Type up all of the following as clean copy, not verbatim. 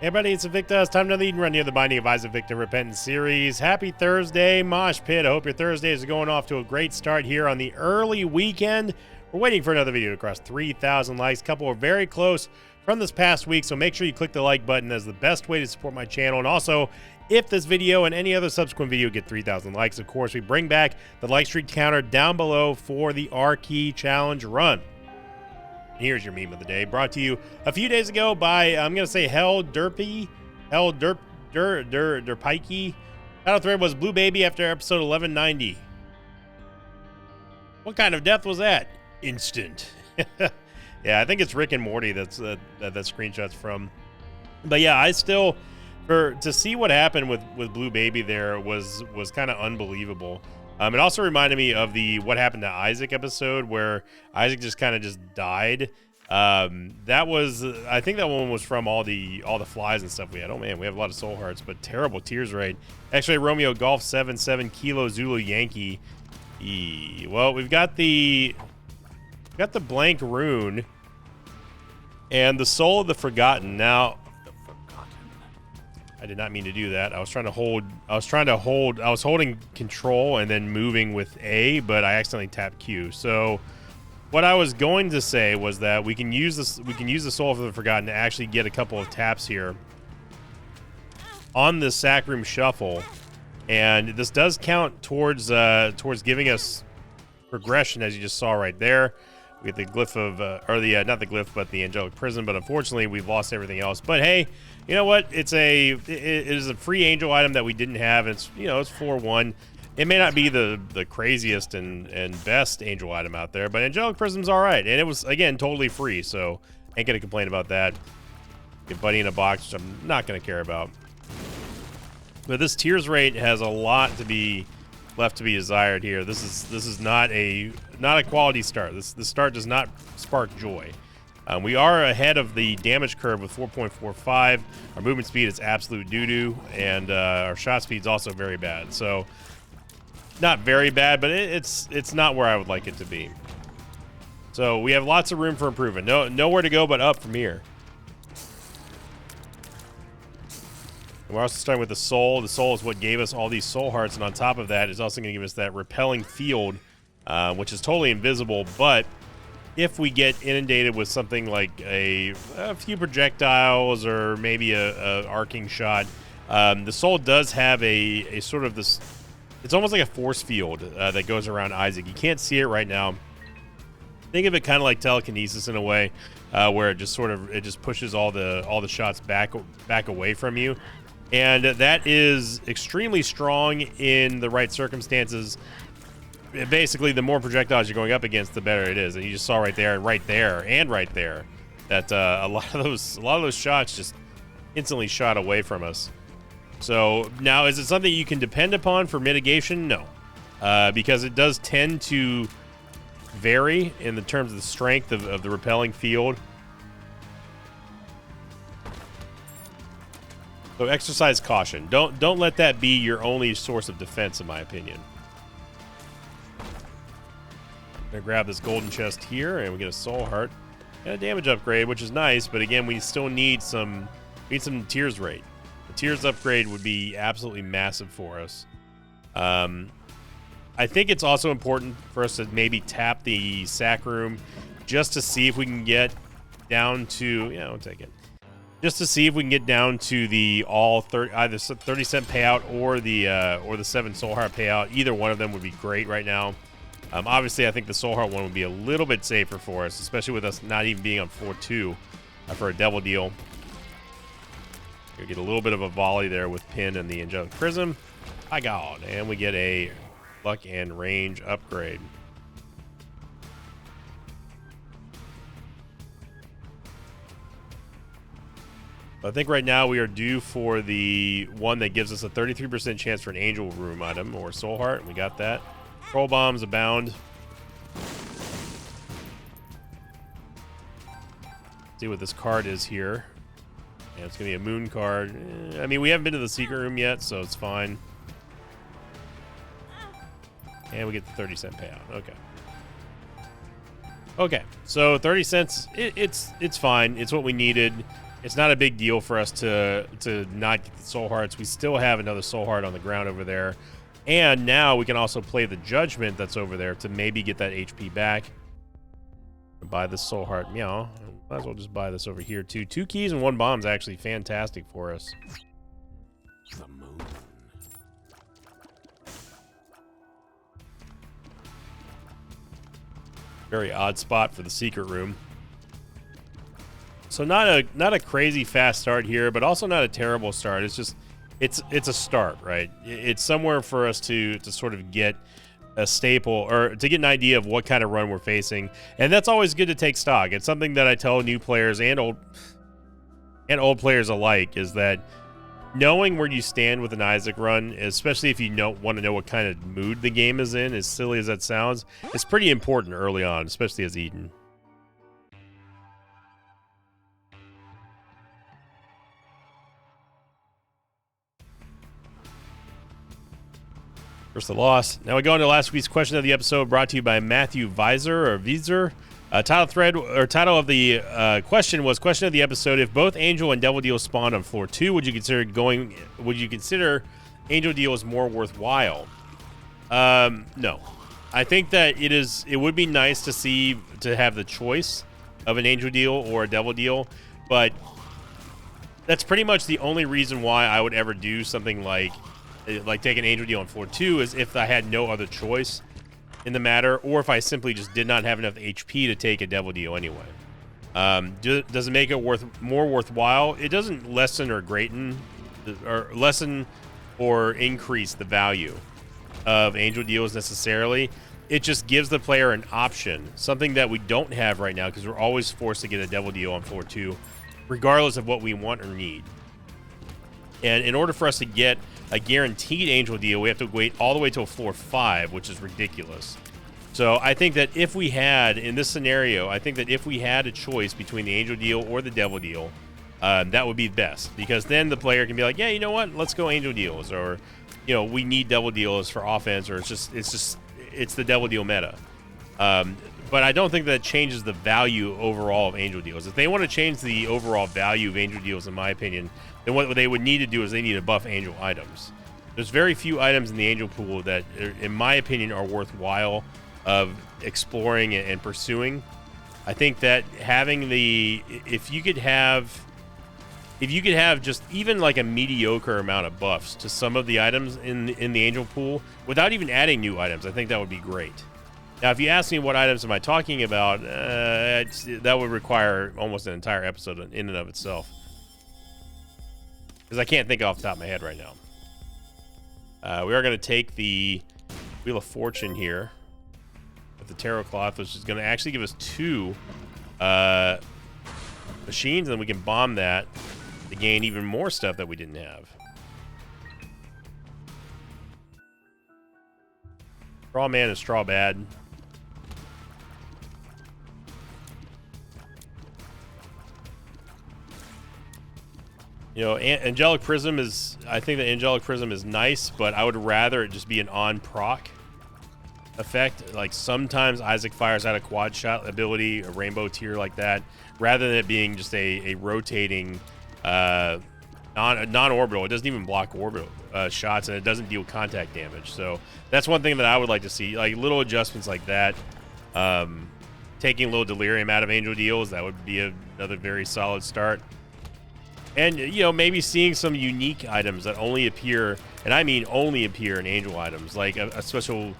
Hey everybody, it's Invicta. It's time to lead and run near the Binding of Isaac Victim Repentance series. Happy Thursday, Mosh Pit. I hope your Thursday is going off to a great start here on the early weekend. We're waiting for another video to cross 3,000 likes. A couple are very close from this past week, so make sure you click the like button as the best way to support my channel. And also, if this video and any other subsequent video get 3,000 likes, of course, we bring back the like streak counter down below for the R-Key Challenge run. Here's your meme of the day, brought to you a few days ago by, I'm going to say Hell Derpikey. Title thread was Blue Baby after episode 1190. What kind of death was that? Instant. Yeah, I think it's Rick and Morty that screenshot's from. But yeah, I still, to see what happened with Blue Baby there was kind of unbelievable. It also reminded me of the What Happened to Isaac episode where Isaac just kind of died. That was, I think that one was from all the flies and stuff we had. Oh man, we have a lot of soul hearts, but terrible tears rate. X-Ray Romeo Golf 77 Kilo Zulu Yankee. Well, we've got the blank rune and the Soul of the Forgotten. Now, I did not mean to do that. I was holding control and then moving with A, but I accidentally tapped Q. So what I was going to say was that we can use the Soul of the Forgotten to actually get a couple of taps here on the Sac Room Shuffle. And this does count towards giving us progression, as you just saw right there. We get the glyph of, not the glyph, but the Angelic Prism. But unfortunately, we've lost everything else. But hey, you know what? It is a free angel item that we didn't have. It's 4-1. It may not be the craziest and best angel item out there, but Angelic Prism's all right. And it was, again, totally free. So ain't going to complain about that. Get Buddy in a box, which I'm not going to care about. But this tears rate has a lot to be left to be desired here. This is not a quality start. This start does not spark joy. We are ahead of the damage curve with 4.45. Our movement speed is absolute doo-doo, and our shot speed is also very bad. So not very bad, but it's not where I would like it to be. So we have lots of room for improvement. Nowhere to go but up from here. And we're also starting with the Soul. The Soul is what gave us all these soul hearts, and on top of that is also going to give us that repelling field, which is totally invisible. But if we get inundated with something like a few projectiles or maybe a arcing shot, the Soul does have a sort of this. It's almost like a force field that goes around Isaac. You can't see it right now. Think of it kind of like telekinesis in a way, where it just pushes all the shots back away from you. And that is extremely strong in the right circumstances. Basically, the more projectiles you're going up against, the better it is. And you just saw right there, that a lot of those shots just instantly shot away from us. So now, is it something you can depend upon for mitigation? No, because it does tend to vary in the terms of the strength of the repelling field. So exercise caution. Don't let that be your only source of defense, in my opinion. I'm gonna grab this golden chest here, and we get a soul heart and a damage upgrade, which is nice. But again, we still need some tears rate. The tears upgrade would be absolutely massive for us. I think it's also important for us to maybe tap the Sac Room just to see if we can get down to, I'll take it. Just to see if we can get down to the either 30-cent payout or the 7 soul heart payout. Either one of them would be great right now. Obviously, I think the soul heart one would be a little bit safer for us, especially with us not even being on 4-2 for a devil deal. We get a little bit of a volley there with Pin and the Angelic Prism. My God, and we get a luck and range upgrade. I think right now we are due for the one that gives us a 33% chance for an Angel Room item or Soul Heart. We got that. Troll Bombs abound. See what this card is here. And it's going to be a Moon card. I mean, we haven't been to the Secret Room yet, so it's fine. And we get the 30-cent payout. Okay. Okay, so 30 cents, it's fine. It's what we needed. it's not a big deal for us to not get the soul hearts. We still have another soul heart on the ground over there. And now we can also play the judgment that's over there to maybe get that HP back. Buy the soul heart. Meow. Might as well just buy this over here too. 2 keys and 1 bomb is actually fantastic for us. The moon. Very odd spot for the secret room. So not a crazy fast start here, but also not a terrible start. It's just it's a start, right? It's somewhere for us to sort of get a staple or to get an idea of what kind of run we're facing, and that's always good to take stock. It's something that I tell new players and old players alike, is that knowing where you stand with an Isaac run, especially if you want to know what kind of mood the game is in, as silly as that sounds, is pretty important early on, especially as Eden. First the loss. Now we go into last week's question of the episode, brought to you by Matthew Viser. Title of the question was question of the episode: if both Angel and Devil Deals spawned on floor 2, would you consider Angel Deals more worthwhile? No. I think that it would be nice to have the choice of an Angel Deal or a Devil Deal, but that's pretty much the only reason why I would ever do something like take an Angel Deal on floor 2, is if I had no other choice in the matter, or if I simply just did not have enough HP to take a Devil Deal anyway. Does it make it more worthwhile? It doesn't lessen or increase the value of Angel Deals necessarily. It just gives the player an option, something that we don't have right now, because we're always forced to get a Devil Deal on floor 2, regardless of what we want or need. And in order for us to get a guaranteed Angel Deal, we have to wait all the way till floor 5, which is ridiculous. So I think that if we had, in this scenario, I think that if we had a choice between the Angel Deal or the Devil Deal, that would be best, because then the player can be like, yeah, you know what, let's go Angel Deals, or, you know, we need Devil Deals for offense, or it's the Devil Deal meta. But I don't think that changes the value overall of Angel Deals. If they want to change the overall value of Angel Deals, in my opinion, then what they would need to do is they need to buff Angel items. There's very few items in the Angel pool that, in my opinion, are worthwhile of exploring and pursuing. I think that having if you could have just even like a mediocre amount of buffs to some of the items in the Angel pool without even adding new items, I think that would be great. Now, if you ask me what items am I talking about, that would require almost an entire episode in and of itself, because I can't think off the top of my head right now. We are going to take the Wheel of Fortune here with the Tarot Cloth, which is going to actually give us 2 machines, and then we can bomb that to gain even more stuff that we didn't have. Straw Man and Straw Bad. You know, Angelic Prism is, I think that Angelic Prism is nice, but I would rather it just be an on-proc effect. Like, sometimes Isaac fires out a quad shot ability, a rainbow tier like that, rather than it being just a rotating non-orbital. It doesn't even block orbital shots, and it doesn't deal contact damage. So that's one thing that I would like to see, like little adjustments like that. Taking a little Delirium out of Angel Deals, that would be another very solid start. And, you know, maybe seeing some unique items that only appear, and I mean only appear in Angel items, like a special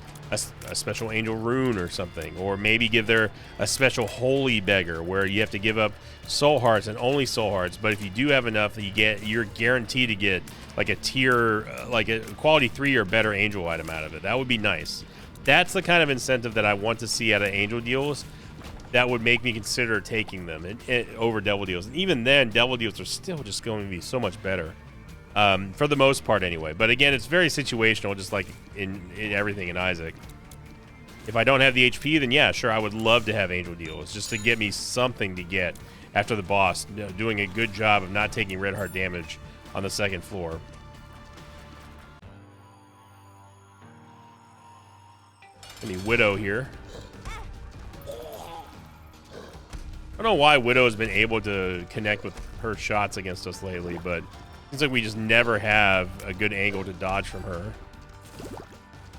Angel Rune or something, or maybe give there a special Holy Beggar where you have to give up Soul Hearts and only Soul Hearts, but if you do have enough, you're guaranteed to get like a tier, like a quality 3 or better Angel item out of it. That would be nice. That's the kind of incentive that I want to see out of Angel Deals. That would make me consider taking them over Devil Deals. And even then, Devil Deals are still just going to be so much better. For the most part, anyway. But again, it's very situational, just like in everything in Isaac. If I don't have the HP, then yeah, sure, I would love to have Angel Deals, just to get me something to get after the boss, doing a good job of not taking red heart damage on the 2nd floor. Any Widow here. I don't know why Widow has been able to connect with her shots against us lately, but seems like we just never have a good angle to dodge from her.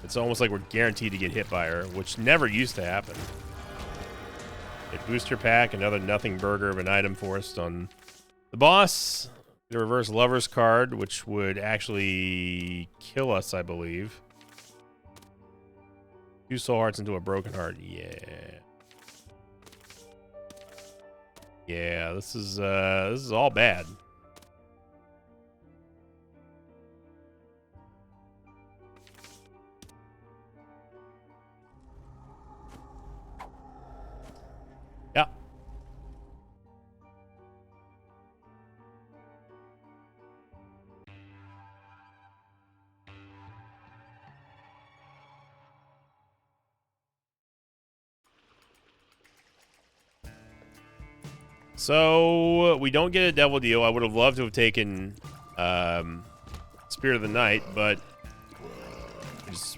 It's almost like we're guaranteed to get hit by her, which never used to happen. A booster pack, another nothing burger of an item forced on the boss. The reverse lover's card, which would actually kill us, I believe. 2 soul hearts into a broken heart. Yeah. Yeah, this is all bad. Yeah. So we don't get a devil deal. I would have loved to have taken Spirit of the Night, but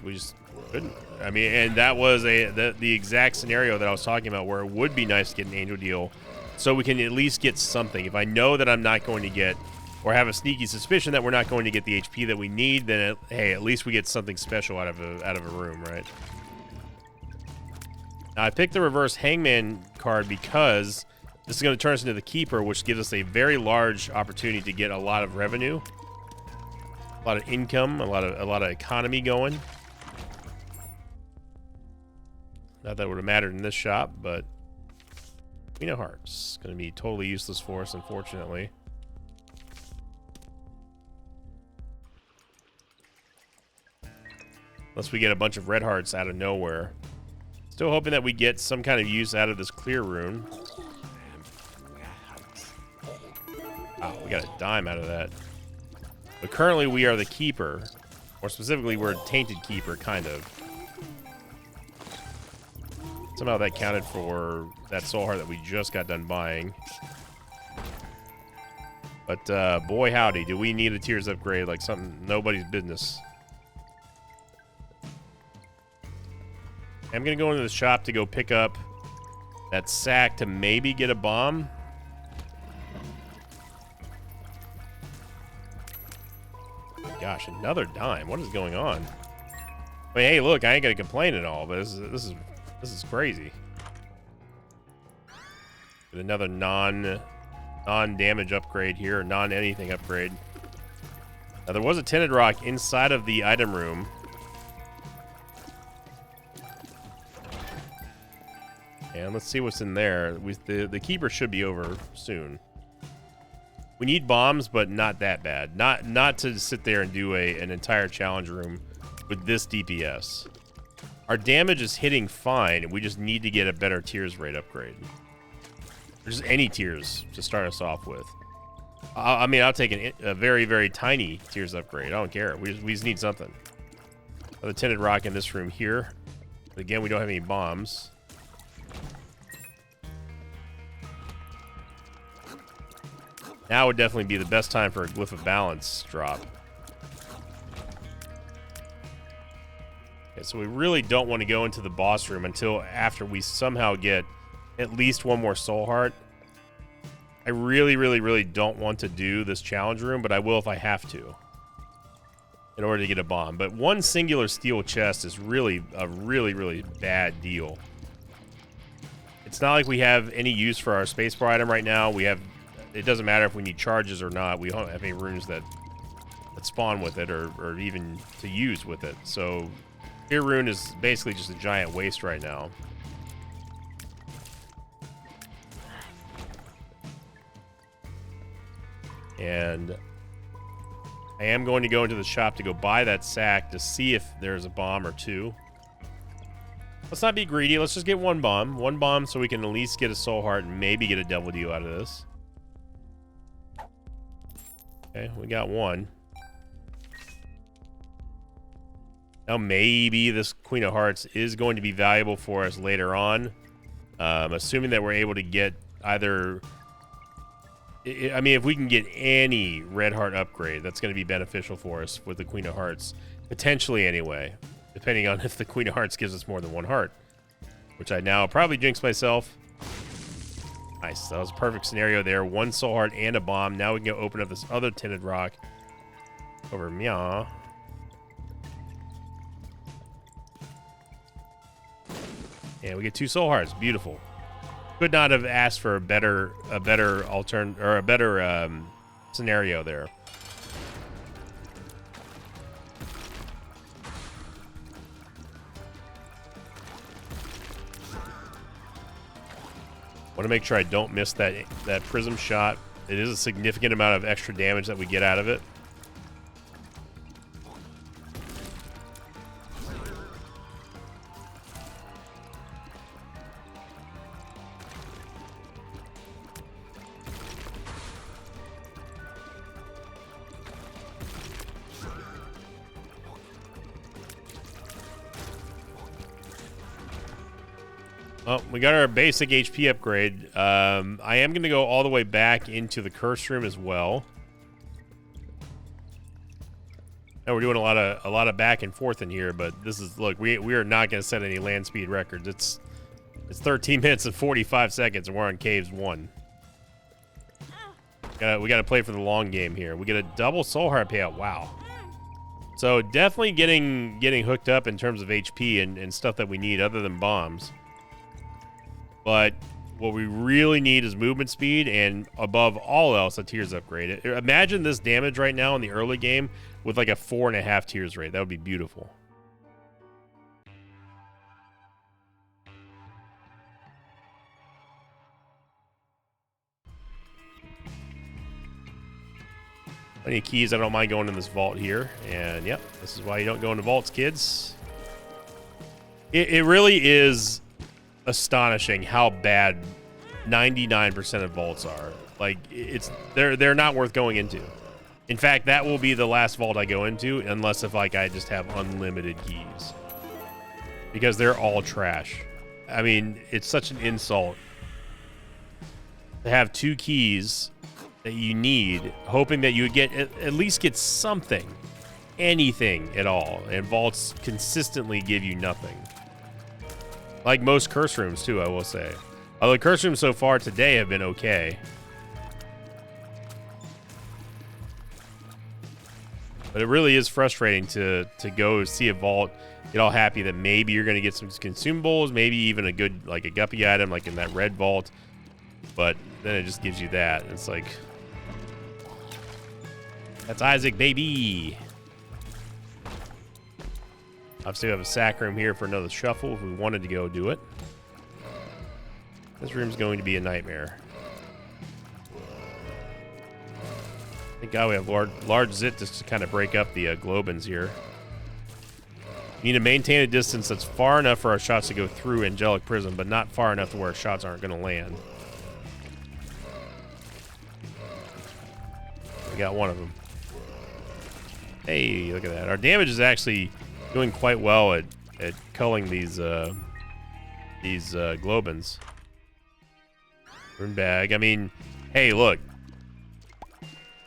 we just couldn't. I mean, and that was the exact scenario that I was talking about, where it would be nice to get an angel deal, so we can at least get something. If I know that I'm not going to get, or have a sneaky suspicion that we're not going to get the HP that we need, then hey, at least we get something special out of a room, right? Now, I picked the reverse Hangman card because this is going to turn us into the Keeper, which gives us a very large opportunity to get a lot of revenue, a lot of income, a lot of economy going. Not that it would have mattered in this shop, but Queen of Hearts going to be totally useless for us, unfortunately. Unless we get a bunch of red hearts out of nowhere. Still hoping that we get some kind of use out of this clear rune. Wow, we got a dime out of that. But currently we are the Keeper. Or specifically, we're a Tainted Keeper, kind of. Somehow that counted for that soul heart that we just got done buying. But boy howdy, do we need a Tears upgrade like something nobody's business. I'm going to go into the shop to go pick up that sack to maybe get a bomb. Gosh, another dime. What is going on? I mean, hey, look, I ain't going to complain at all, but this is crazy. With another non-damage upgrade here, or non-anything upgrade. Now, there was a tinted rock inside of the item room. And let's see what's in there. The Keeper should be over soon. We need bombs, but not that bad. Not to sit there and do an entire challenge room with this DPS. Our damage is hitting fine. We just need to get a better tears rate upgrade. Or just any tears to start us off with. I mean, I'll take a very, very tiny tears upgrade. I don't care. We just need something. Another tinted rock in this room here. But again, we don't have any bombs. Now would definitely be the best time for a Glyph of Balance drop. Okay, so we really don't want to go into the boss room until after we somehow get at least one more soul heart. I really, really, really don't want to do this challenge room, but I will if I have to in order to get a bomb. But one singular steel chest is really a really, really bad deal. It's not like we have any use for our spacebar item right now. It doesn't matter if we need charges or not. We don't have any runes that spawn with it or even to use with it. So Fear Rune is basically just a giant waste right now. And I am going to go into the shop to go buy that sack to see if there's a bomb or two. Let's not be greedy. Let's just get one bomb. One bomb so we can at least get a soul heart and maybe get a devil deal out of this. Okay, we got one. Now maybe this Queen of Hearts is going to be valuable for us later on. Assuming that we're able to get either... I mean, if we can get any red heart upgrade, that's going to be beneficial for us with the Queen of Hearts. Potentially anyway. Depending on if the Queen of Hearts gives us more than one heart. Which I now probably jinx myself. Nice. That was a perfect scenario there. One soul heart and a bomb. Now we can go open up this other tinted rock over Meow. And we get 2 soul hearts. Beautiful. Could not have asked for a better scenario there. Want to make sure I don't miss that prism shot. It is a significant amount of extra damage that we get out of it. Oh, we got our basic HP upgrade. I am going to go all the way back into the curse room as well. Now we're doing a lot of back and forth in here, but this is, look, we are not going to set any land speed records. It's 13 minutes and 45 seconds, and we're on Caves 1. We got to play for the long game here. We get a double soul heart payout. Wow. So definitely getting hooked up in terms of HP and stuff that we need other than bombs. But what we really need is movement speed, and above all else, a tears upgrade. Imagine this damage right now in the early game with like a 4.5 tears rate. That would be beautiful. Plenty of keys. I don't mind going in this vault here. And yep, this is why you don't go into vaults, kids. It really is astonishing how bad 99% of vaults are. Like, they're not worth going into. In fact, that will be the last vault I go into, unless if like I just have unlimited keys, because they're all trash. I mean, it's such an insult to have 2 keys that you need, hoping that you would get at least get something, anything at all, and vaults consistently give you nothing. Like most curse rooms, too, I will say. Although curse rooms so far today have been okay. But it really is frustrating to go see a vault, get all happy that maybe you're going to get some consumables, maybe even a good, like a guppy item, like in that red vault. But then it just gives you that. It's like, that's Isaac, baby. Obviously, we have a sack room here for another shuffle if we wanted to go do it. This room's going to be a nightmare. Thank God we have large zit just to kind of break up the globins here. We need to maintain a distance that's far enough for our shots to go through Angelic Prism, but not far enough to where our shots aren't going to land. We got one of them. Hey, look at that. Our damage is actually doing quite well at culling these globins. Rune bag. I mean, hey, look.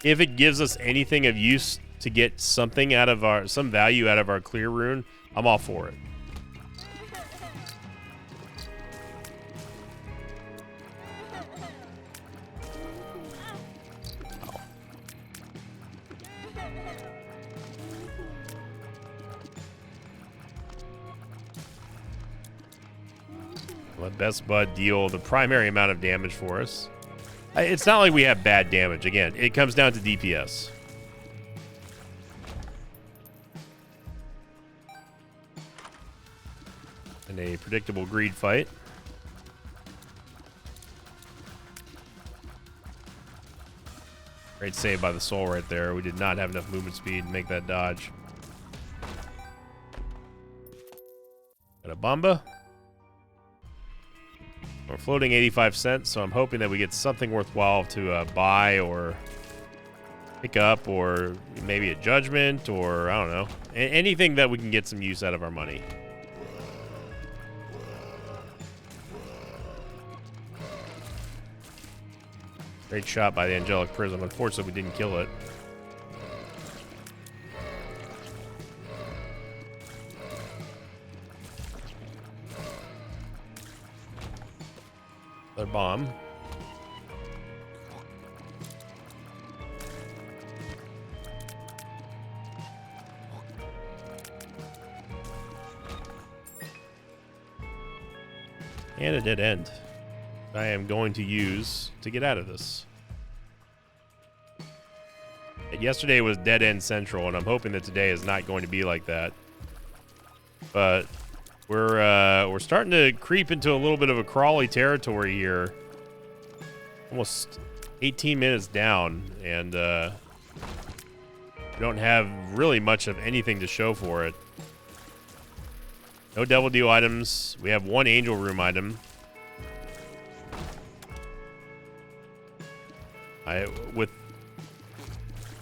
If it gives us anything of use to get something out of some value out of our clear rune, I'm all for it. Let Best Bud deal the primary amount of damage for us. It's not like we have bad damage. Again, it comes down to DPS. And a predictable greed fight. Great save by the soul right there. We did not have enough movement speed to make that dodge. Got a Bomba. We're floating 85 cents, so I'm hoping that we get something worthwhile to buy or pick up, or maybe a judgment, or I don't know. Anything that we can get some use out of our money. Great shot by the Angelic Prism. Unfortunately, we didn't kill it. Another bomb. And a dead end. I am going to use to get out of this. Yesterday was dead end central, and I'm hoping that today is not going to be like that. But we're starting to creep into a little bit of a crawly territory here. Almost 18 minutes down, and we don't have really much of anything to show for it. No Devil Deal items. We have one Angel Room item.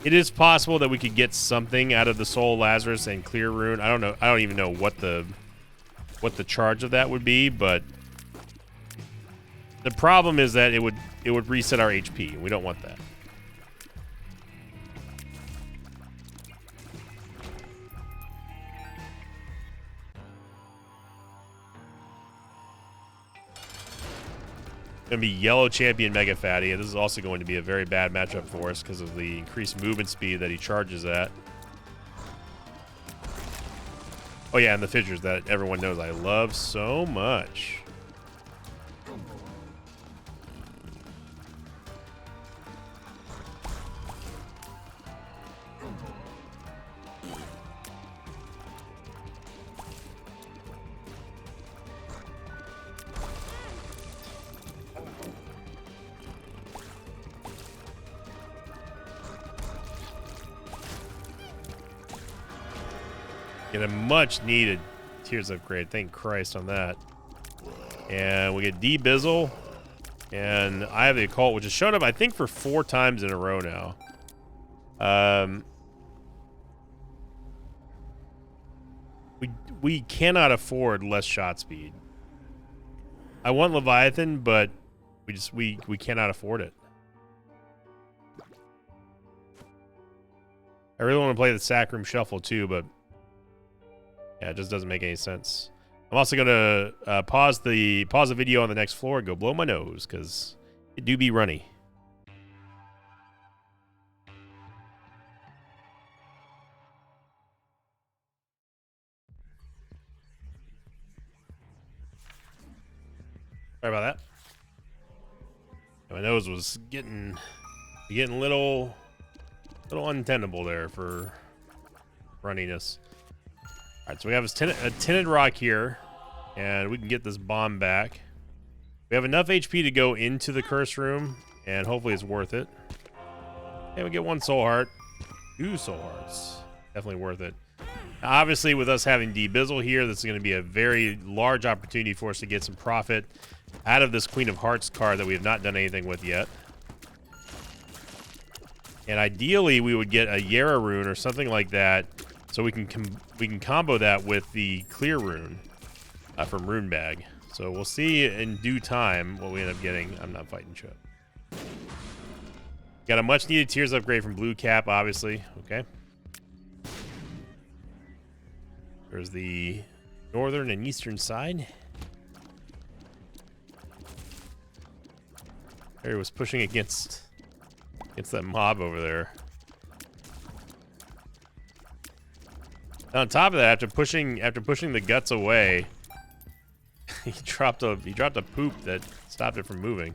It is possible that we could get something out of the Soul Lazarus and Clear Rune. I don't know. I don't even know what the charge of that would be, but the problem is that it would reset our HP. We don't want that. Going to be Yellow Champion Mega Fatty. This is also going to be a very bad matchup for us because of the increased movement speed that he charges at. Oh yeah, and the fissures that everyone knows I love so much. Get a much needed Tears upgrade. Thank Christ on that. And we get D-Bizzle. And I have the Occult, which has shown up, I think, for 4 times in a row now. We cannot afford less shot speed. I want Leviathan, but we cannot afford it. I really want to play the Sac Room Shuffle too, but yeah, it just doesn't make any sense. I'm also gonna pause the video on the next floor and go blow my nose because it do be runny. Sorry about that. My nose was getting a little untenable there for runniness. All right, so we have a tinted rock here, and we can get this bomb back. We have enough HP to go into the curse room, and hopefully it's worth it. And we get 1 soul heart, 2 soul hearts. Definitely worth it. Now, obviously, with us having D-Bizzle here, this is going to be a very large opportunity for us to get some profit out of this Queen of Hearts card that we have not done anything with yet. And ideally, we would get a Yara rune or something like that, so we can combo that with the Clear Rune from Rune Bag. So we'll see in due time what we end up getting. I'm not fighting Chip. Got a much needed Tears upgrade from Blue Cap, obviously. Okay. There's the northern and eastern side. Harry was pushing against that mob over there. On top of that, after pushing the guts away, he dropped a poop that stopped it from moving.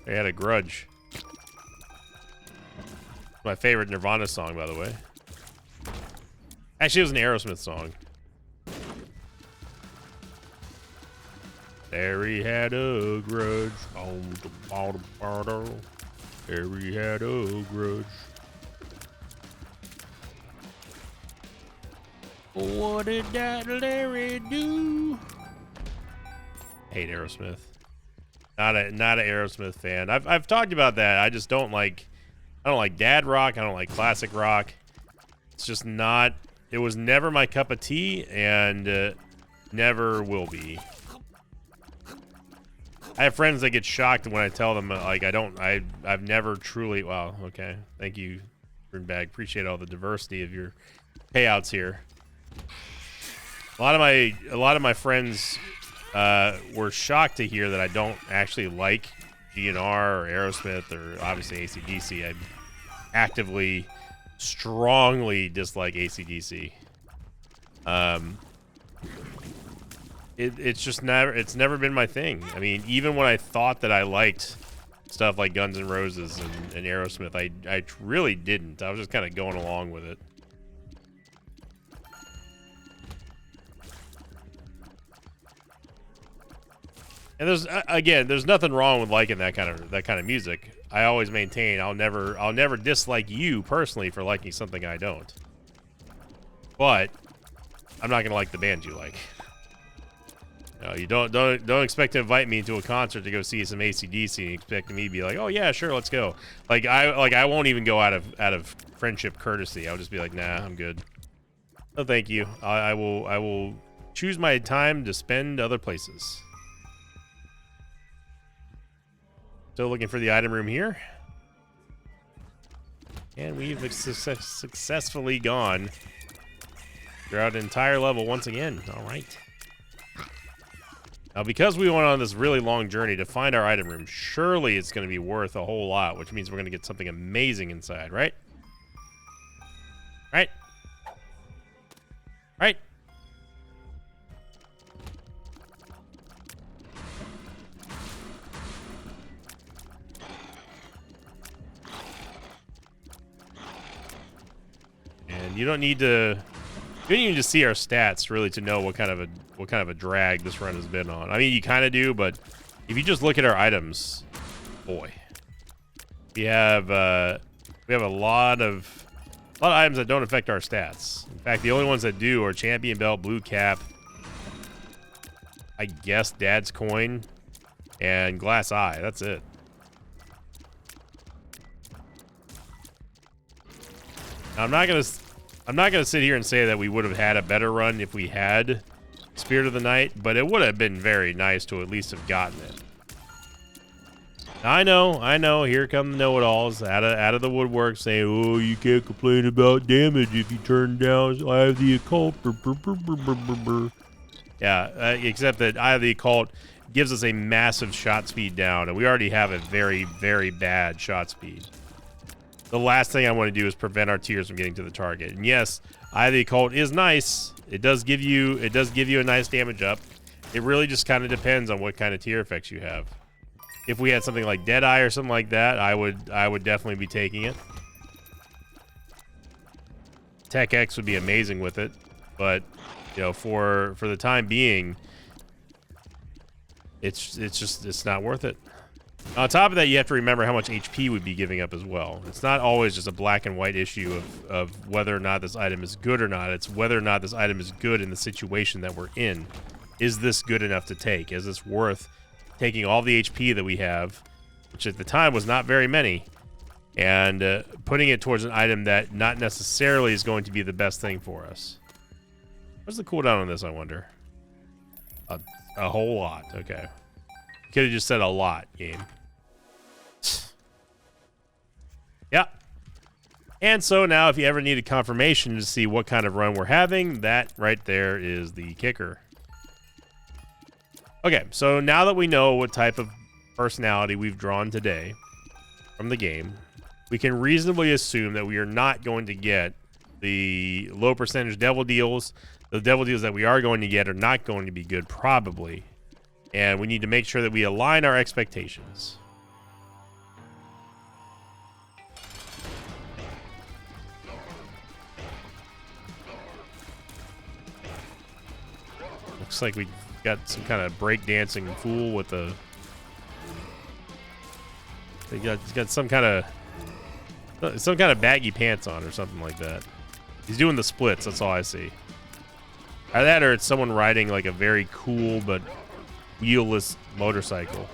He had a grudge. My favorite Nirvana song, by the way. Actually, it was an Aerosmith song. Harry had a grudge on the bottom bottle. Harry had a grudge. What did that Larry do? Hate Aerosmith. Not a Aerosmith fan. I've talked about that. I just don't like. I don't like dad rock. I don't like classic rock. It's just not. It was never my cup of tea, and never will be. I have friends that get shocked when I tell them like I've never truly. Wow. Okay. Thank you, Rune Bag. Appreciate all the diversity of your payouts here. A lot of my friends were shocked to hear that I don't actually like GNR or Aerosmith or obviously AC/DC. I actively, strongly dislike AC/DC. it's just never been my thing. I mean, even when I thought that I liked stuff like Guns N' Roses and Aerosmith, I really didn't. I was just kind of going along with it. And there's nothing wrong with liking that kind of music. I always maintain I'll never dislike you personally for liking something I don't. But I'm not gonna like the band you like. No, you don't expect to invite me to a concert to go see some AC/DC and expect me to be like, oh yeah, sure, let's go. I won't even go out of friendship courtesy. I'll just be like, nah, I'm good. No, thank you. I will choose my time to spend other places. Still looking for the item room here. And we've successfully gone throughout an entire level once again. All right. Now, because we went on this really long journey to find our item room, surely it's going to be worth a whole lot, which means we're going to get something amazing inside, right? Right? Right? And you don't need to... You don't even just see our stats really to know what kind of a drag this run has been on. I mean, you kind of do, but if you just look at our items, boy, we have a lot of items that don't affect our stats. In fact, the only ones that do are champion belt, blue cap, I guess dad's coin, and glass eye. That's it. Now, I'm not gonna sit here and say that we would have had a better run if we had Spirit of the Night, but it would have been very nice to at least have gotten it. I know. Here come the know-it-alls out of the woodwork saying, "Oh, you can't complain about damage if you turn down Eye of the Occult." Yeah, except that Eye of the Occult gives us a massive shot speed down, and we already have a very, very bad shot speed. The last thing I want to do is prevent our tears from getting to the target. And yes, Eye of the Occult is nice. It does give you a nice damage up. It really just kind of depends on what kind of tear effects you have. If we had something like Deadeye or something like that, I would definitely be taking it. Tech X would be amazing with it, but you know, for the time being, it's not worth it. On top of that, you have to remember how much HP we'd be giving up as well. It's not always just a black and white issue of whether or not this item is good or not. It's whether or not this item is good in the situation that we're in. Is this good enough to take? Is this worth taking all the HP that we have, which at the time was not very many, and putting it towards an item that not necessarily is going to be the best thing for us? What's the cooldown on this, I wonder? A whole lot. Okay. Could have just said a lot, game. Yeah. And so now if you ever needed confirmation to see what kind of run we're having, that right there is the kicker. Okay, so now that we know what type of personality we've drawn today from the game, we can reasonably assume that we are not going to get the low percentage devil deals. The devil deals that we are going to get are not going to be good, probably. And we need to make sure that we align our expectations. Looks like we got some kind of breakdancing fool with a... He's got some kind of baggy pants on or something like that. He's doing the splits, that's all I see. Either that or it's someone riding like a very cool but wheelless motorcycle.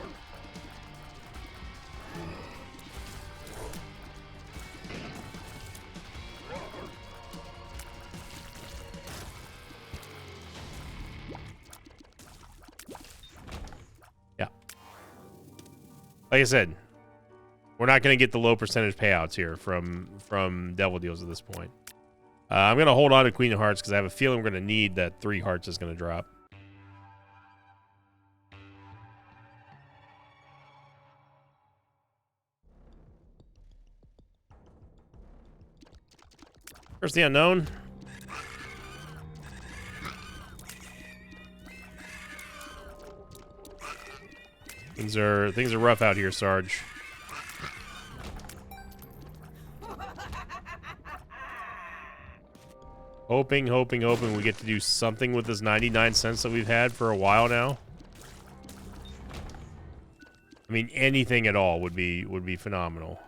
Yeah. Like I said, we're not going to get the low percentage payouts here from devil deals at this point. I'm going to hold on to Queen of Hearts because I have a feeling we're going to need that 3 hearts is going to drop. First the unknown. Things are rough out here, Sarge. Hoping we get to do something with this 99 cents that we've had for a while now. I mean, anything at all would be phenomenal.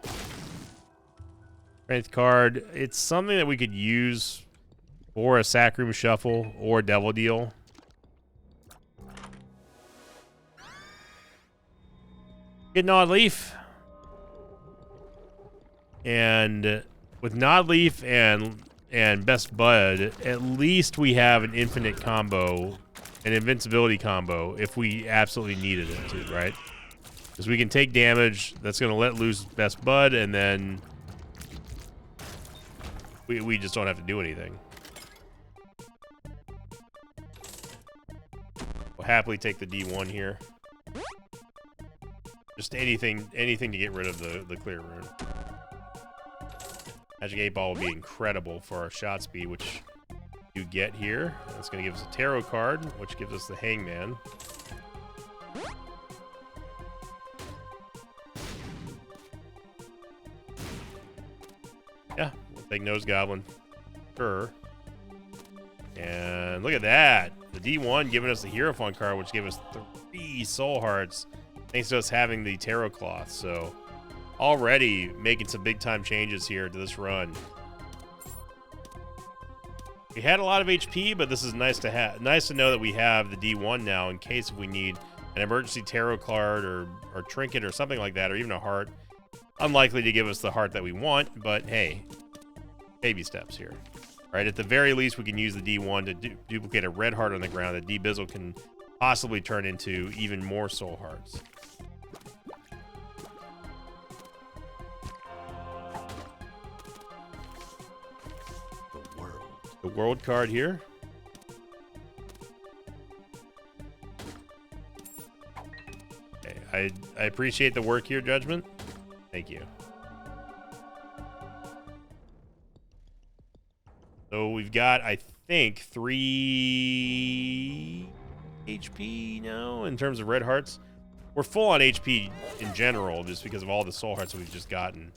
Strength card. It's something that we could use for a Sack Room Shuffle or Devil Deal. Get Gnawed Leaf. And with Gnawed Leaf and Best Bud, at least we have an infinite combo, an invincibility combo, if we absolutely needed it to, right? Because we can take damage, that's going to let loose Best Bud, and then we just don't have to do anything. We'll happily take the D1 here. Just anything to get rid of the clear rune. Magic 8 Ball will be incredible for our shot speed, which you get here. That's going to give us a tarot card, which gives us the Hangman. Yeah, we'll take Nose Goblin. Sure. And look at that. The D1 giving us the Hierophant card, which gave us 3 Soul Hearts, thanks to us having the Tarot Cloth. So already making some big time changes here to this run. We had a lot of HP, but this is nice to have. Nice to know that we have the D1 now in case if we need an emergency tarot card or trinket or something like that, or even a heart. Unlikely to give us the heart that we want, but hey, baby steps here. All right, at the very least, we can use the D1 to duplicate a red heart on the ground that D-Bizzle can possibly turn into even more soul hearts. The world card here. Okay, I appreciate the work here, Judgment. Thank you. So we've got, I think, 3 HP now in terms of red hearts. We're full on HP in general just because of all the soul hearts that we've just gotten.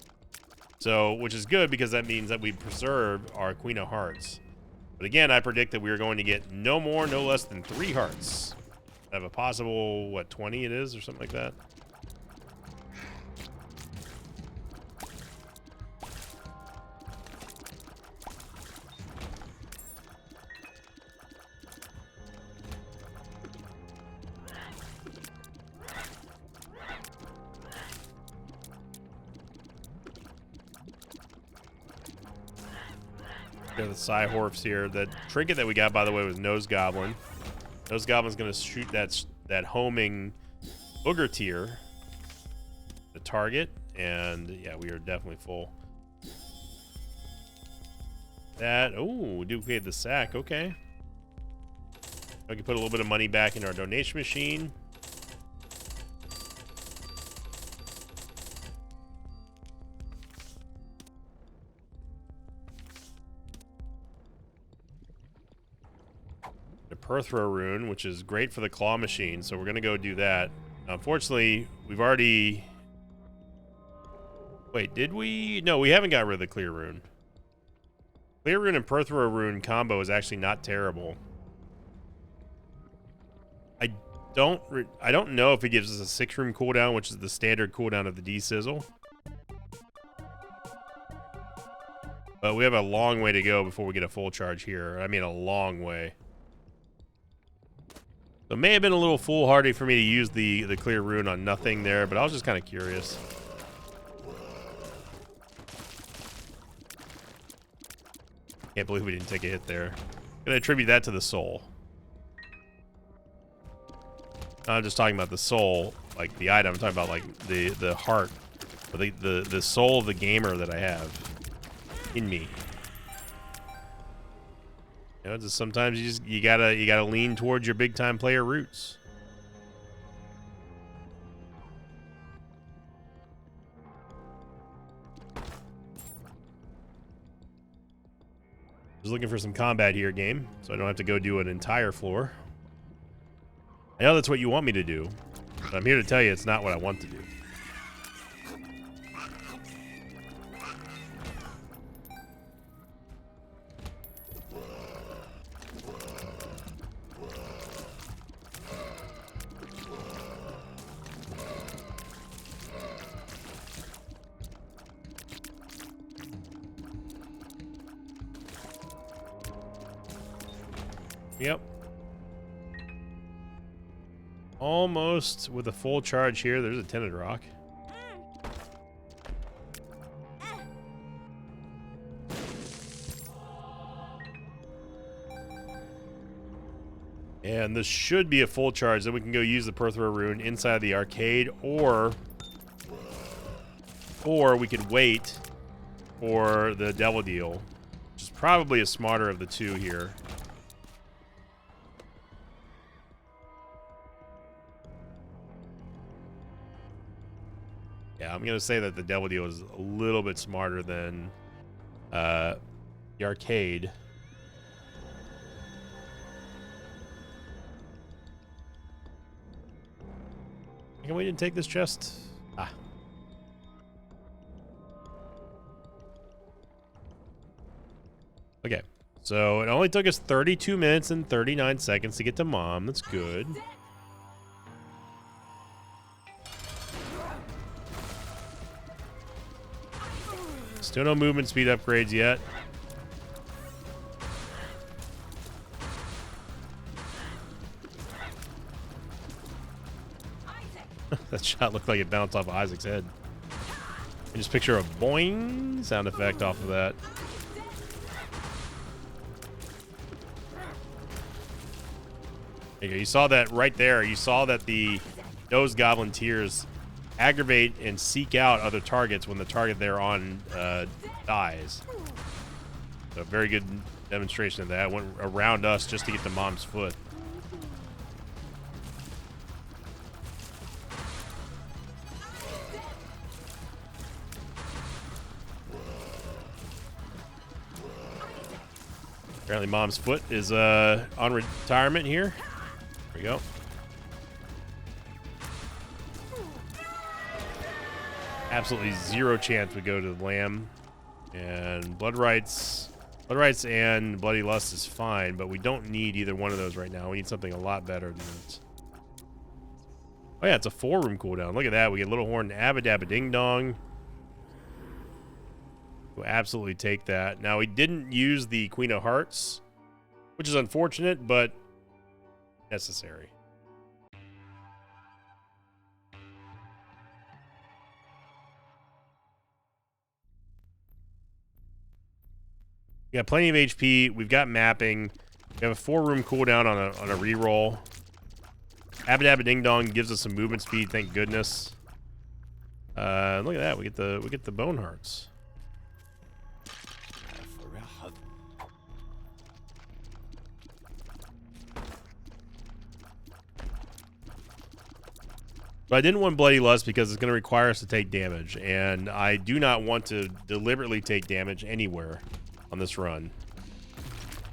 So, which is good because that means that we preserve our Queen of Hearts. But again, I predict that we are going to get no more, no less than 3 hearts. I have a possible, what, 20 it is or something like that? The Psyhorfs here. The trinket that we got, by the way, was Nose Goblin. Nose Goblin's going to shoot that homing booger tier, the target, and yeah, we are definitely full. That, oh, duplicated the sack. Okay, I can put a little bit of money back in our donation machine. Perthro rune, which is great for the claw machine, so we're gonna go do that. Unfortunately, we've already... Wait, did we? No, we haven't got rid of the clear rune. Clear rune and Perthro rune combo is actually not terrible. I don't know if it gives us a 6 room cooldown, which is the standard cooldown of the D-Sizzle. But we have a long way to go before we get a full charge here. I mean, a long way. So it may have been a little foolhardy for me to use the clear rune on nothing there, but I was just kind of curious. Can't believe we didn't take a hit there. Gonna attribute that to the soul. I'm just talking about the soul, like the item. I'm talking about like the heart, or the soul of the gamer that I have in me. You know, just sometimes you gotta lean towards your big time player roots. Just looking for some combat here, game, so I don't have to go do an entire floor. I know that's what you want me to do. But I'm here to tell you it's not what I want to do. Yep. Almost with a full charge here. There's a tinted rock. And this should be a full charge. Then we can go use the Perthro rune inside the arcade, or we could wait for the Devil Deal, which is probably a smarter of the two here. Yeah, I'm gonna say that the Devil Deal is a little bit smarter than the arcade. Can we didn't take this chest? Ah. Okay, so it only took us 32 minutes and 39 seconds to get to Mom. That's good. Still no movement speed upgrades yet. That shot looked like it bounced off of Isaac's head. I just picture a boing sound effect off of that. There you go. You saw that right there. You saw that those goblin tears aggravate and seek out other targets when the target they're on dies. So a very good demonstration of that. Went around us just to get to Mom's foot. Apparently Mom's foot is on retirement here. There we go. Absolutely zero chance we go to the Lamb. And Blood Rights and Bloody Lust is fine, but we don't need either one of those right now. We need something a lot better than this. Oh yeah, it's a 4-room cooldown. Look at that. We get Little Horn Abadabba Ding Dong. We'll absolutely take that. Now, we didn't use the Queen of Hearts, which is unfortunate, but necessary. We got plenty of HP. We've got mapping. We have a 4-room cooldown on a reroll. Abadabba Ding Dong gives us some movement speed, thank goodness. Look at that. We get the Bone Hearts. But I didn't want Bloody Lust because it's going to require us to take damage, and I do not want to deliberately take damage anywhere on this run.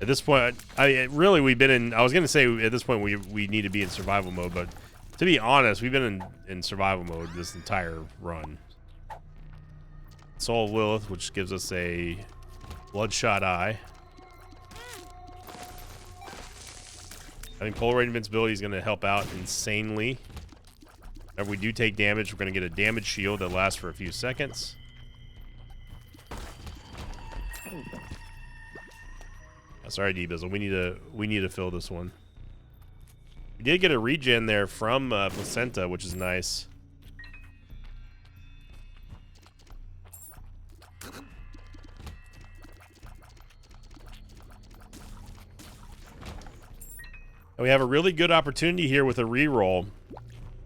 At this point, really we've been in. I was going to say at this point we need to be in survival mode, but to be honest, we've been in survival mode this entire run. Soul of Lilith, which gives us a Bloodshot Eye. I think Polaroid Invincibility is going to help out insanely. If we do take damage, we're going to get a damage shield that lasts for a few seconds. Sorry, D-Bizzle. We need to fill this one. We did get a regen there from Placenta, which is nice. And we have a really good opportunity here with a reroll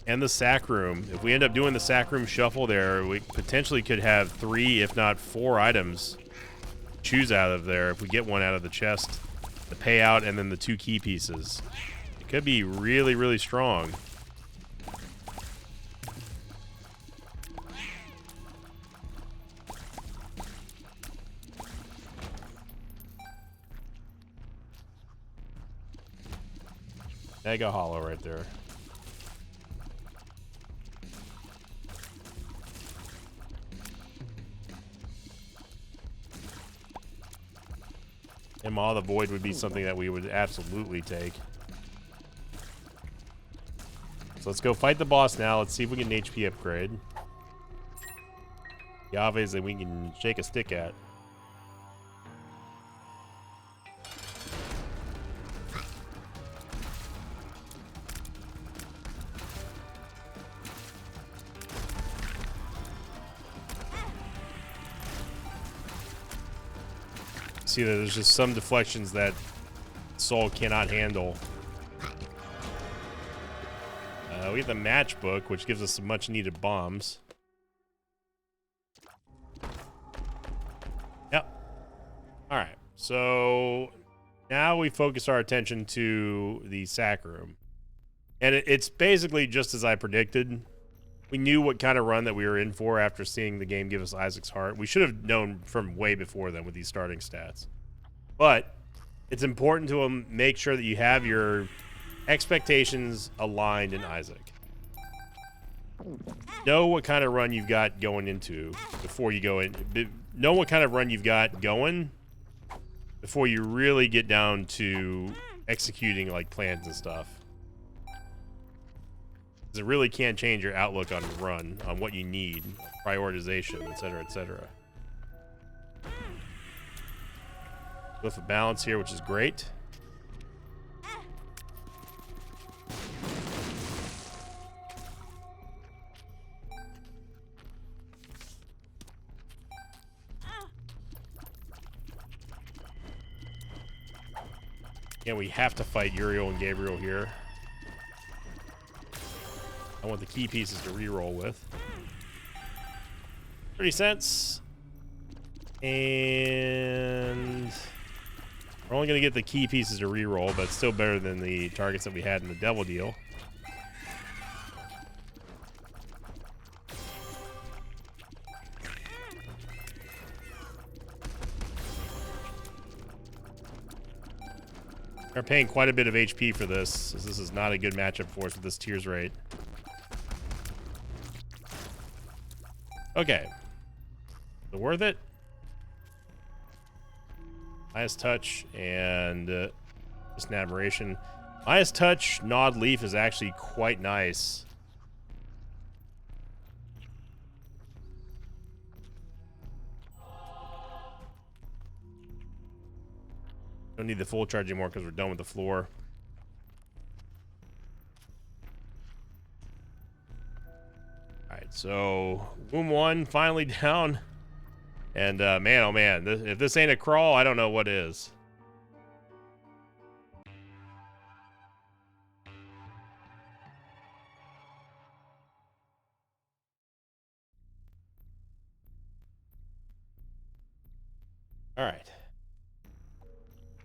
and the sack room. If we end up doing the sack room shuffle there, we potentially could have 3, if not 4 items choose out of there if we get one out of the chest, the payout, and then the 2 key pieces. It could be really, really strong. Mega Hollow right there. And Maw of the Void would be something that we would absolutely take. So let's go fight the boss now. Let's see if we get an HP upgrade. Yaves that we can shake a stick at. See that there's just some deflections that Soul cannot handle. We have the matchbook, which gives us some much needed bombs. Yep. Alright, so now we focus our attention to the sack room. And it's basically just as I predicted. We knew what kind of run that we were in for after seeing the game give us Isaac's Heart. We should have known from way before then with these starting stats. But it's important to make sure that you have your expectations aligned in Isaac. Know what kind of run you've got going into before you go in. Know what kind of run you've got going before you really get down to executing like plans and stuff. Because it really can change your outlook on the run, on what you need, prioritization, etc., etc. Glyph of Balance here, which is great. Yeah, we have to fight Uriel and Gabriel here. I want the key pieces to reroll with. 30 cents. And we're only going to get the key pieces to reroll, but it's still better than the targets that we had in the Devil deal. We're paying quite a bit of HP for this, as this is not a good matchup for us with this tears rate. Okay. Is it worth it? Highest Touch and just an Admiration. Highest Touch, Gnawed Leaf is actually quite nice. Don't need the full charge anymore because we're done with the floor. Alright, so Womb 1 finally down. And man, oh man, if this ain't a crawl, I don't know what is. Alright.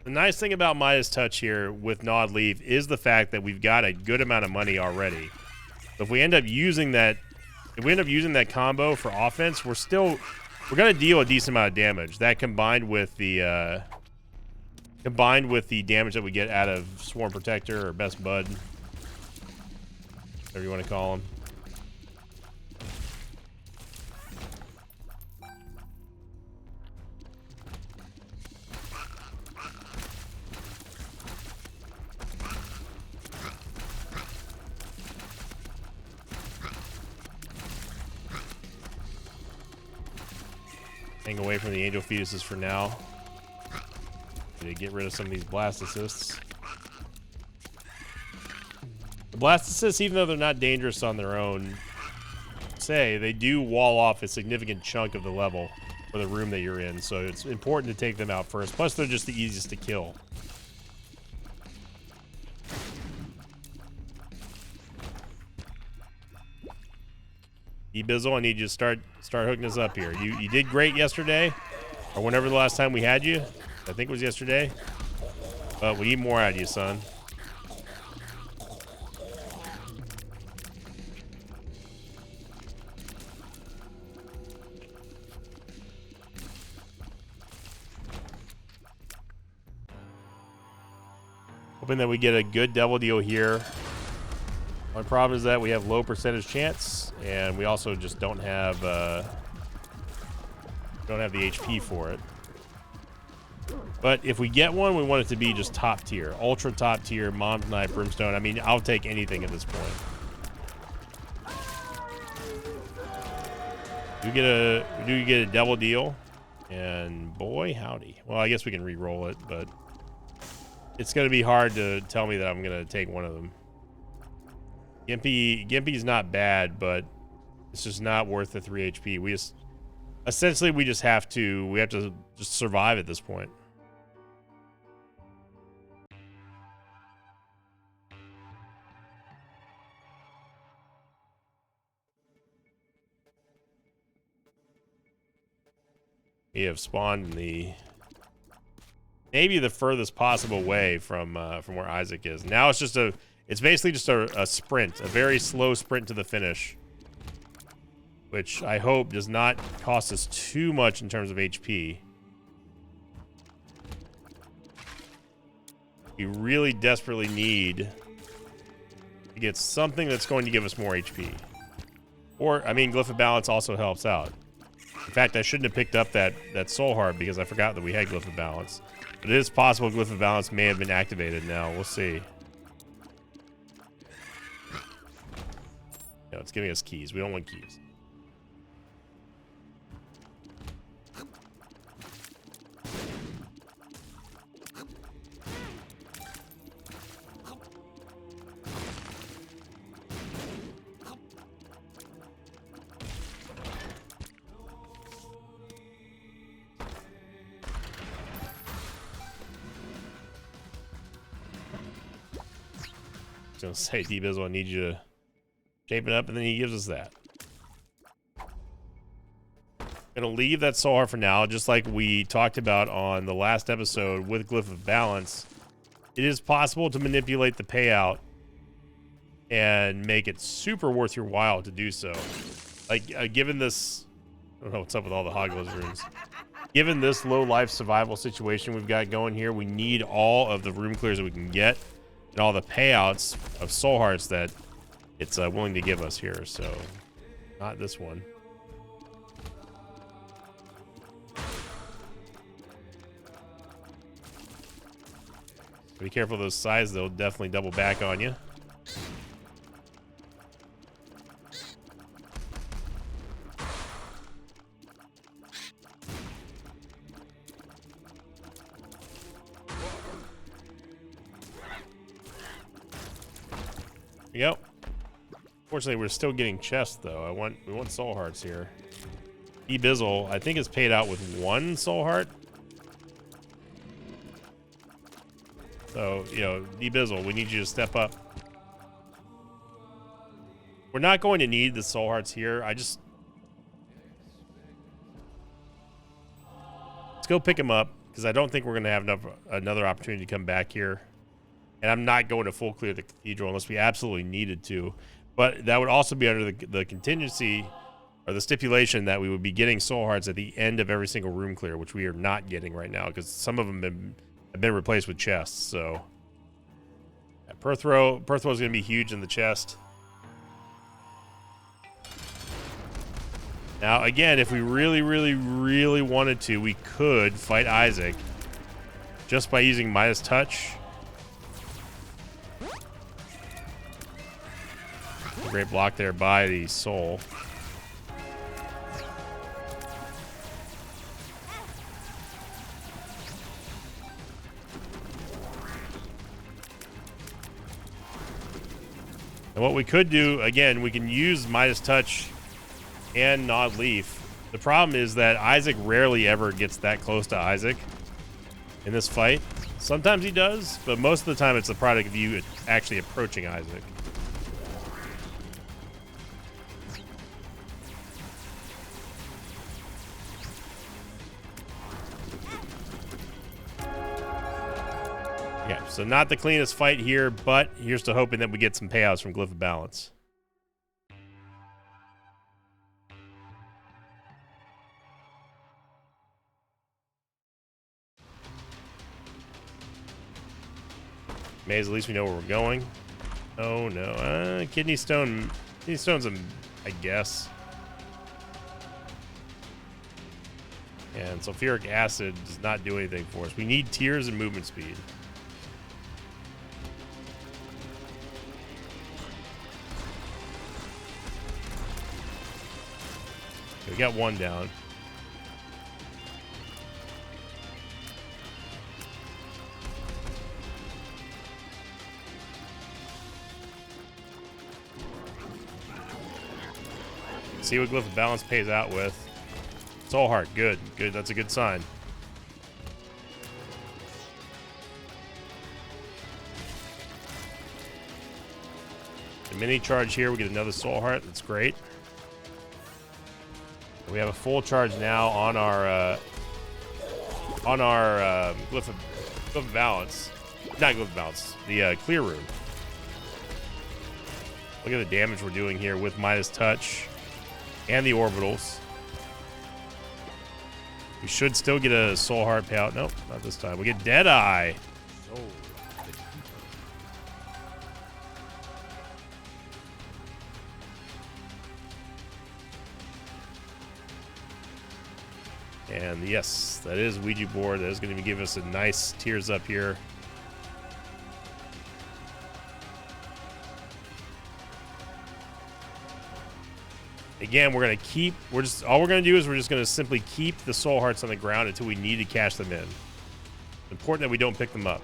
The nice thing about Midas Touch here with Gnawed Leaf is the fact that we've got a good amount of money already. So if we end up using that, combo for offense, we're gonna deal a decent amount of damage. That combined with the damage that we get out of Swarm Protector or Best Bud, whatever you want to call him. Hang away from the Angel Fetuses for now. To get rid of some of these Blast Assists. The Blast Assists, even though they're not dangerous on their own, they do wall off a significant chunk of the level or the room that you're in, so it's important to take them out first. Plus, they're just the easiest to kill. E-Bizzle, I need you to start hooking us up here. You did great yesterday, or whenever the last time we had you. I think it was yesterday. But we need more out of you, son. Hoping that we get a good Devil deal here. My problem is that we have low percentage chance, and we also just don't have the HP for it. But if we get one, we want it to be just top tier, ultra top tier, Mom's Knife, Brimstone. I mean, I'll take anything at this point. Do you get a double deal? And boy, howdy. Well, I guess we can re-roll it, but it's going to be hard to tell me that I'm going to take one of them. Gimpy's not bad, but it's just not worth the 3 HP. We just have to just survive at this point. We have spawned in maybe the furthest possible way from where Isaac is. Now it's basically just a sprint, a very slow sprint to the finish, which I hope does not cost us too much in terms of HP. We really desperately need to get something that's going to give us more HP. Or, I mean, Glyph of Balance also helps out. In fact, I shouldn't have picked up that Soul Heart because I forgot that we had Glyph of Balance. But it is possible Glyph of Balance may have been activated now. We'll see. No, it's giving us keys. We don't want keys. Gonna say, D-Bizzle, I need you to shape it up, and then he gives us that. Gonna leave that Soul Heart for now, just like we talked about on the last episode with Glyph of Balance. It is possible to manipulate the payout and make it super worth your while to do so. Like, given this, I don't know what's up with all the Hogglers runes. Given this low life survival situation we've got going here, we need all of the room clears that we can get and all the payouts of Soul Hearts that it's willing to give us here. So, not this one. Be careful of those sides, they'll definitely double back on you. Yep. Fortunately, we're still getting chests though. We want Soul Hearts here. D-Bizzle, I think, is paid out with 1 Soul Heart. So, you know, D-Bizzle, we need you to step up. We're not going to need the Soul Hearts here. Let's go pick him up, because I don't think we're going to have another opportunity to come back here. And I'm not going to full clear the cathedral unless we absolutely needed to. But that would also be under the contingency or the stipulation that we would be getting Soul Hearts at the end of every single room clear, which we are not getting right now because some of them have been replaced with chests. So yeah, Perthrow is going to be huge in the chest. Now, again, if we really, really, really wanted to, we could fight Isaac just by using Midas Touch. Great block there by the soul. And what we could do, again, we can use Midas Touch and Gnawed Leaf. The problem is that Isaac rarely ever gets that close to Isaac in this fight. Sometimes he does, but most of the time it's the product of you actually approaching Isaac. Yeah, so not the cleanest fight here, but here's to hoping that we get some payouts from Glyph of Balance. Maze, at least we know where we're going. Oh no, Kidney Stone. Kidney Stone's I guess. And sulfuric acid does not do anything for us. We need tears and movement speed. Okay, we got one down. See what Glyph of Balance pays out with. Soul Heart, good. Good, that's a good sign. A mini charge here, we get another Soul Heart, that's great. We have a full charge now on our Glyph of Balance. Not Glyph of Balance, the Clear Rune. Look at the damage we're doing here with Midas Touch and the Orbitals. We should still get a Soul Heart payout. Nope, not this time. We get Deadeye. And yes, that is Ouija board. That is going to give us a nice tears up here. Again, we're going to keep, all we're going to do is we're just going to simply keep the Soul Hearts on the ground until we need to cash them in. It's important that we don't pick them up.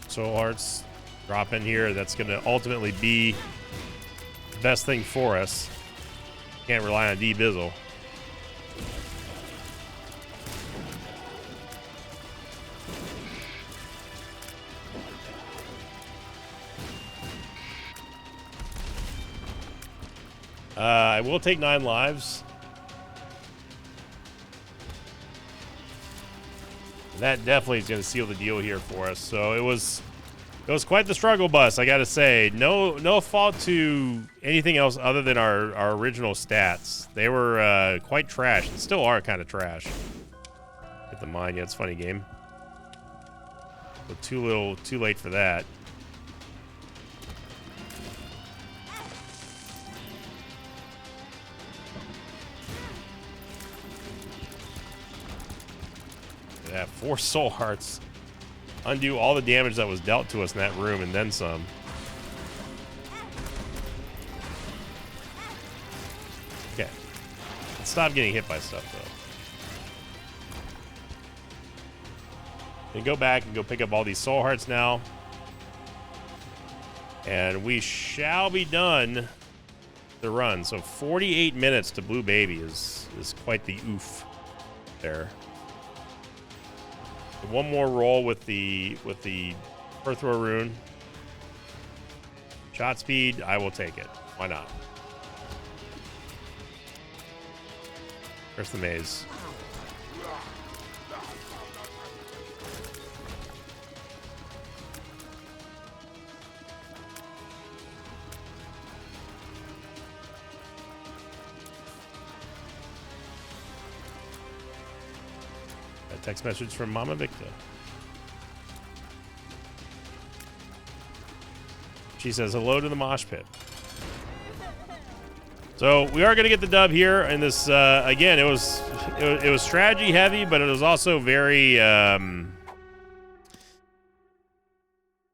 Soul Hearts drop in here. That's going to ultimately be the best thing for us. Can't rely on D-Bizzle. I will take 9 lives. That definitely is going to seal the deal here for us. So it was quite the struggle bus, I gotta say. No fault to anything else other than our original stats. They were quite trash, and still are kind of trash. Hit the mine, yeah, it's a funny game. But too late for that. Look at that, 4 Soul Hearts. Undo all the damage that was dealt to us in that room and then some. Okay. Let's stop getting hit by stuff, though. And go back and go pick up all these Soul Hearts now. And we shall be done the run. So 48 minutes to Blue Baby is quite the oof there. One more roll with the Earthrow Rune. Shot speed, I will take it. Why not? Where's the maze? Text message from Mama Victa. She says hello to the mosh pit. So we are going to get the dub here, and this again, it was strategy heavy, but it was also very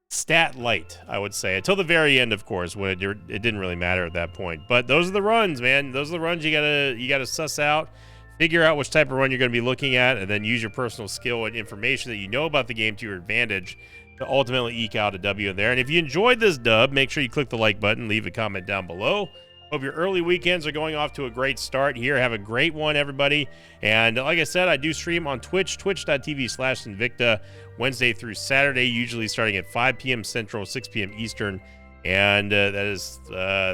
stat light, I would say, until the very end, of course, when it didn't really matter at that point. But those are the runs, man. Those are the runs you gotta suss out. Figure out which type of run you're going to be looking at, and then use your personal skill and information that you know about the game to your advantage to ultimately eke out a W in there. And if you enjoyed this dub, make sure you click the like button, leave a comment down below. Hope your early weekends are going off to a great start here. Have a great one, everybody. And like I said, I do stream on Twitch, twitch.tv/Sinvicta, Wednesday through Saturday, usually starting at 5 p.m. Central, 6 p.m. Eastern. And that is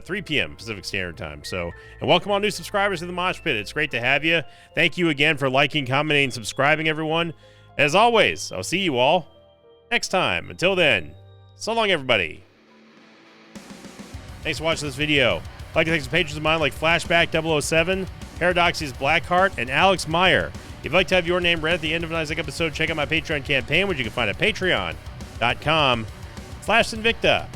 3 p.m. Pacific Standard Time. So, and welcome all new subscribers to the Mosh Pit. It's great to have you. Thank you again for liking, commenting, and subscribing, everyone. As always, I'll see you all next time. Until then, so long, everybody. Thanks for watching this video. I'd like to thank some patrons of mine like Flashback 007, Paradoxy's Blackheart, and Alex Meyer. If you'd like to have your name read at the end of an Isaac episode, check out my Patreon campaign, which you can find at patreon.com/Sinvicta.